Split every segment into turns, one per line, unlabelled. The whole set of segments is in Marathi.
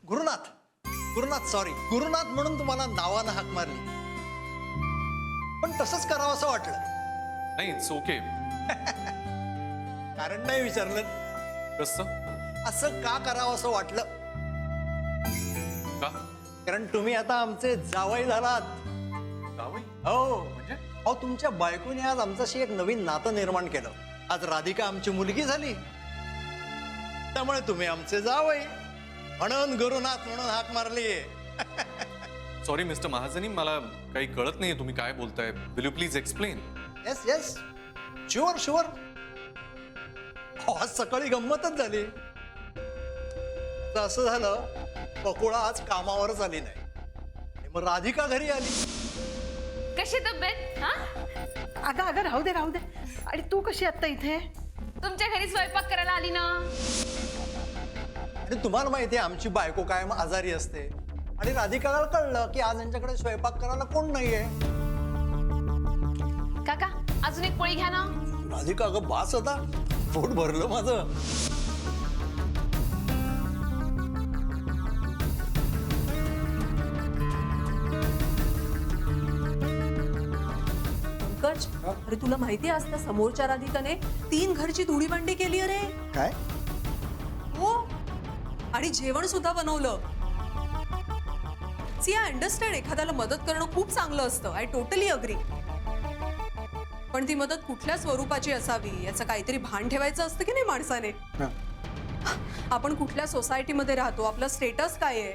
गुरुनाथ गुरुनाथ सॉरी गुरुनाथ म्हणून तुम्हाला नावानं हाक मारली, पण तसंच करावं असं वाटलं.
नाही इट्स ओके.
कारण नाही विचारलं,
कसं
असं का करावं असं वाटलं?
का
कारण तुम्ही आता आमचे जावई झालात.
जावई
हो
म्हणजे
अहो, तुमच्या बायकोने आज आमच्याशी एक नवीन नातं निर्माण केलं. आज राधिका आमची मुलगी झाली, त्यामुळे तुम्ही आमचे जावई म्हणून गुरुनाथ म्हणून हाक मारली.
सॉरी मिस्टर महाजनी, मला काही कळत नाहीये तुम्ही काय बोलताय. Will you please explain.
Yes yes sure sure. आज सकाळी गंमतच झाली. तर असं झालं, बकुळा आज कामावरच आली नाही आणि मग राधिका घरी आली.
कशी तब्येत? हा,
अगं अगं राहू दे राहू दे. आणि तू कशी आत्ता इथे?
तुमच्या घरी स्वयंपाक करायला आली ना.
आणि तुम्हाला माहिती आहे आमची बायको कायम आजारी असते, आणि राधिकाला कळलं की आज यांच्याकडे स्वयंपाक करायला कोण नाहीये.
काका अजून एक पोळी घ्या ना.
राधिका अगं बास होता, पोट भरलं माझं.
पंकज, अरे तुला माहिती आहे आज त्या समोरच्या राधिकाने 3 घरची धुळीभांडी केली. अरे
काय?
हो, आणि जेवण सुद्धा बनवलं. सी आय अंडरस्टँड, एखाद्याला मदत करणं खूप चांगलं असतं. I totally agree. पण ती मदत कुठल्या स्वरूपाची असावी याचं काहीतरी भान ठेवायचं असतं की नाही माणसाने. आपण कुठल्या सोसायटीमध्ये राहतो, आपलं स्टेटस काय आहे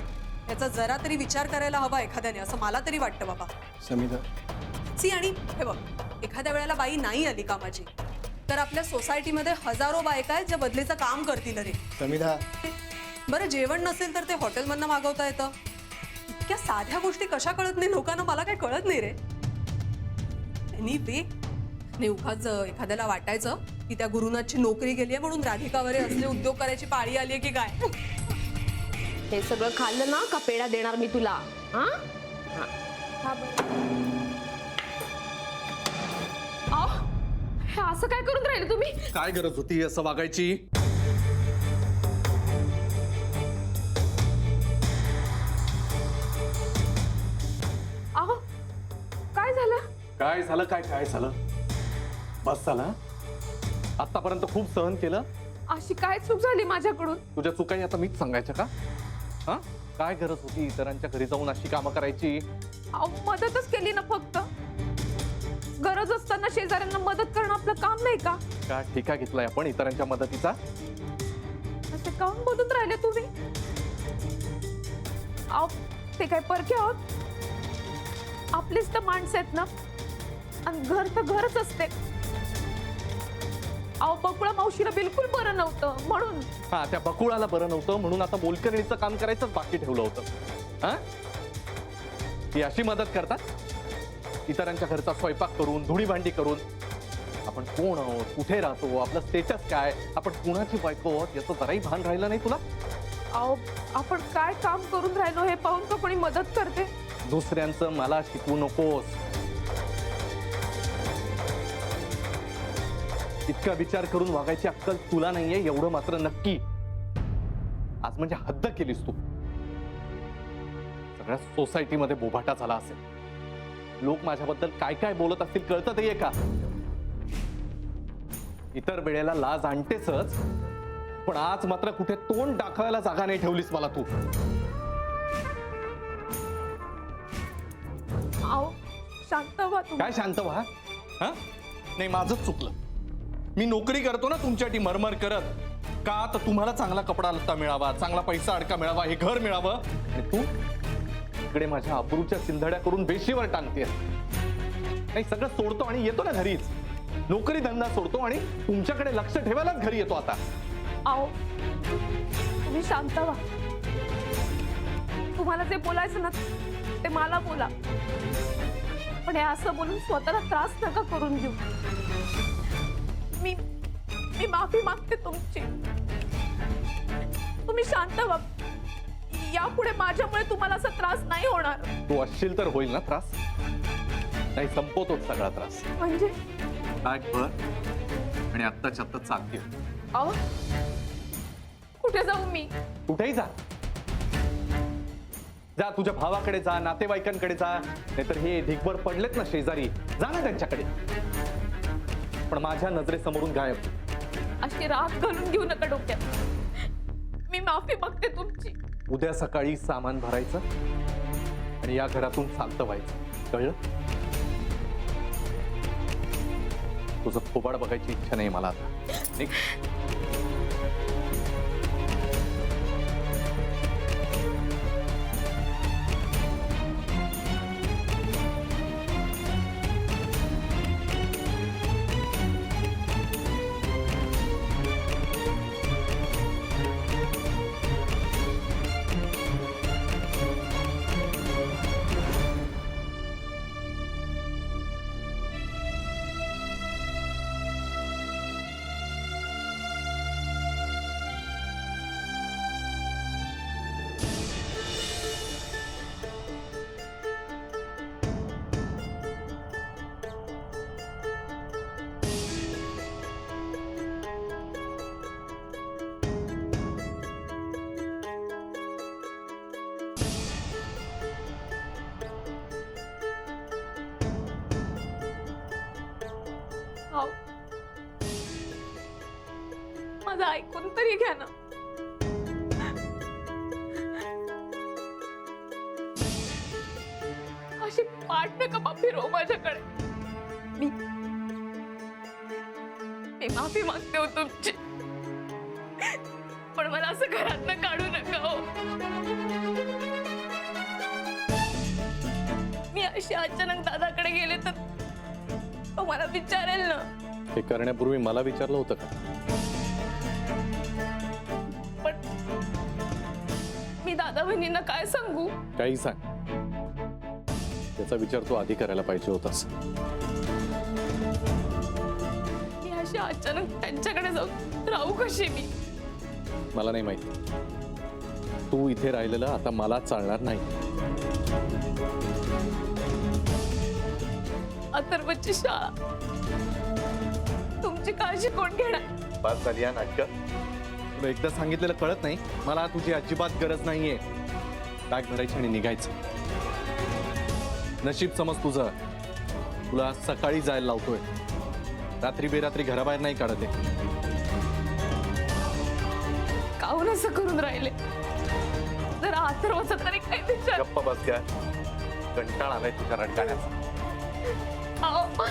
याचा जरा तरी विचार करायला हवा एखाद्याने, असं मला तरी वाटतं बाबा.
समिधा,
सी, आणि हे बघ, एखाद्या वेळेला बाई नाही आली कामाची तर आपल्या सोसायटीमध्ये हजारो बायका आहेत ज्या बदलीचं काम करतील. अरे
समिधा,
बरं, जेवण नसेल तर ते हॉटेलमधनं मागवता येतं. इतक्या साध्या गोष्टी कशा कळत नाही लोकांना, मला काय कळत नाही रे. एनिवे, नाही उगाच एखाद्याला वाटायचं की त्या गुरुनाथची नोकरी गेली आहे म्हणून राधिकावर असले उद्योग करायची पाळी आली आहे की काय.
हे सगळं खाल्लं ना का पेढा देणार मी तुला. हा, हे असं काय करून राहिले तुम्ही?
काय गरज होती असं वागायची?
अहो काय झालं?
काय झालं? काय झालं? बस झालं. आतापर्यंत खूप सहन केलं.
अशी काय चूक झाली माझ्याकडून?
तुझ्या चुकाही आता मीच सांगायच्या का? हा, काय गरज होती इतरांच्या घरी जाऊन अशी कामं करायची?
अहो मदतच केली ना फक्त. गरज असताना शेजाऱ्यांना मदत करणं आपलं काम नाही का?
का ठेका घेतलाय आपण इतरांच्या मदतीचा?
असे काऊन बोलून राहिले तुम्ही? अहो ते काय परके आहोत? आपलीच तर माणसं आहेत ना, आणि घर तर घरच असते. अहो बकुळा मावशीला बिलकुल बरं नव्हतं म्हणून.
हा, त्या बकुळाला बरं नव्हतं म्हणून आता मोलकरणीचं काम करायचंच बाकी ठेवलं होतं. हा, ही अशी मदत करतात इतरांच्या घरचा स्वयंपाक करून, धुणी भांडी करून. आपण कोण आहोत, कुठे राहतो, आपलं स्टेटस काय, आपण कुणाची बायको आहोत याचं जराही भान राहिलं नाही तुला.
अहो आपण काय काम करून राहिलो हे पाहून का कोणी मदत करते?
दुसऱ्यांचं मला शिकवू नकोस. इतका विचार करून वागायची अक्कल तुला नाहीये एवढं मात्र नक्की. आज म्हणजे हद्द केलीस तू. सगळ्या सोसायटीमध्ये बोभाटा झाला असेल. लोक माझ्याबद्दल काय काय बोलत असतील कळतं ते का? इतर वेळेला लाज आणतेसच, पण आज मात्र कुठे तोंड दाखवायला जागा नाही ठेवलीस मला तू.
अहो शांत व्हा तुम्ही.
काय शांत व्हा? हा, नाही माझंच चुकलं. मी नोकरी करतो ना तुमच्यासाठी मरमर करत, का तर तुम्हाला चांगला कपडा लत्ता मिळावा, चांगला पैसा अडका मिळावा, हे घर मिळावं. आणि तू इकडे माझ्या अब्रूच्या सिंधड्या करून बेशीवर टांगतेस. नाही, सगळं सोडतो आणि येतो ना घरीच. नोकरी धंदा सोडतो आणि तुमच्याकडे लक्ष ठेवायलाच घरी येतो आता.
अहो तुम्ही शांत व्हा. तुम्हाला जे बोलायचं ना ते मला बोला, पण हे असं बोलून स्वतःला त्रास नका करून घेऊ. मी माफी मागते तुमची. तुम्ही शांत व्हा. यापुढे माझ्यामुळे तुम्हाला असा त्रास नाही होणार.
तू असशील तर होईल ना त्रास? नाही, संपवतोच सगळा त्रास.
म्हणजे
बॅग भर आणि आत्ताच्या आत्ता चालते.
अहो कुठे जाऊ मी?
कुठेही जा. जा तुझ्या भावाकडे जा, नातेवाईकांकडे जा, नाहीतर हे ढिगभर पडलेत ना शेजारी, जा ना त्यांच्याकडे. पण माझ्या नजरेसमोरून गायब.
अशी राग घालून घेऊ नका डोक्यात. मी माफी मागते तुमची.
उद्या सकाळी सामान भरायचं आणि या घरातून चालतं व्हायचं, कळलं? तुझं थोबाड बघायची इच्छा नाही मला आता. निघ.
अहो, माझं ऐकून तरी घ्या ना. अशी पाठ नका बा फिरव माझ्याकडे. मी माफी मागते हो तुमची, पण मला असं घरातनं काढू नका हो. मी अशी अचानक दादाकडे गेले तर तो मला विचारेल ना.
हे करण्यापूर्वी मला विचारलं होतं का?
पण मी दादा बहिणींना काय सांगू?
काही सांग, त्याचा विचार तू आधी करायला पाहिजे होतास.
मी अशी अचानक त्यांच्याकडे जाऊन राहू कशी मी?
मला नाही माहिती. तू इथे राहिलेलं आता मला चालणार नाही.
अथर्वची शाळा, तुमची काळजी कोण घेणार?
बस झाली या नाटक. तुला एकदा सांगितलेलं कळत नाही. मला तुझी अजिबात गरज नाहीये. बॅग भरायची आणि निघायचं. नशीब समज तुझं, तुला सकाळी जायला लावतोय. रात्री बेरात्री घराबाहेर नाही काढत आहे.
काहून असं करून राहिले? जरा अथर्वचं तरी काही विचार.
गप्पा बस, काय कंटाळा आलाय तुझ्या रडगाण्याचा.
अहो,